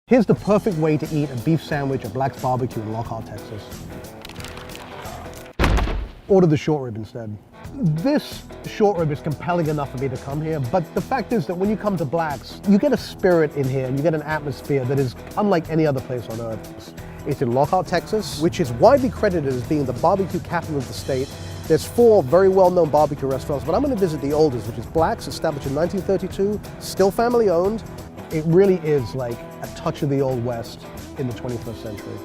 Here's the perfect way to eat a beef sandwich at Black's Barbecue in Lockhart, Texas. Order the short rib instead. This short rib is compelling enough for me to come here, but the fact is that when you come to Black's, you get a spirit in here and you get an atmosphere that is unlike any other place on earth. It's in Lockhart, Texas, which is widely credited as being the barbecue capital of the state. There's 4 very well-known barbecue restaurants, but I'm going to visit the oldest, which is Black's, established in 1932, still family-owned. It really is like a touch of the Old West in the 21st century.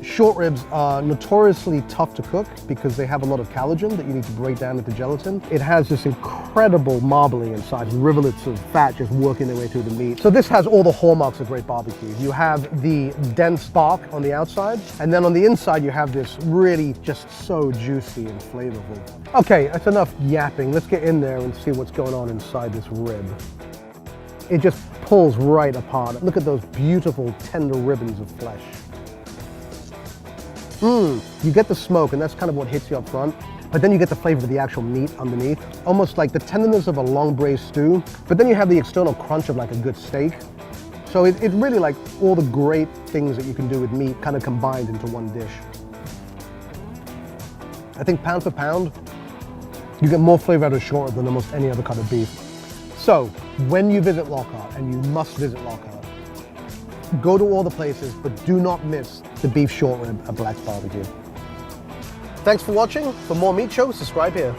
Short ribs are notoriously tough to cook because they have a lot of collagen that you need to break down into gelatin. It has this incredible marbling inside, rivulets of fat just working their way through the meat. So this has all the hallmarks of great barbecue. You have the dense bark on the outside, and then on the inside you have this really just so juicy and flavorful. Okay, that's enough yapping. Let's get in there and see what's going on inside this rib. It just pulls right apart. Look at those beautiful tender ribbons of flesh. You get the smoke, and that's kind of what hits you up front, but then you get the flavor of the actual meat underneath, almost like the tenderness of a long braised stew, but then you have the external crunch of like a good steak. So it's really like all the great things that you can do with meat kind of combined into one dish. I think pound for pound, you get more flavor out of short rib than almost any other cut of beef. So when you visit Lockhart, and you must visit Lockhart, go to all the places, but do not miss the beef short rib at Black's Barbecue. Thanks for watching. For more meat shows, subscribe here.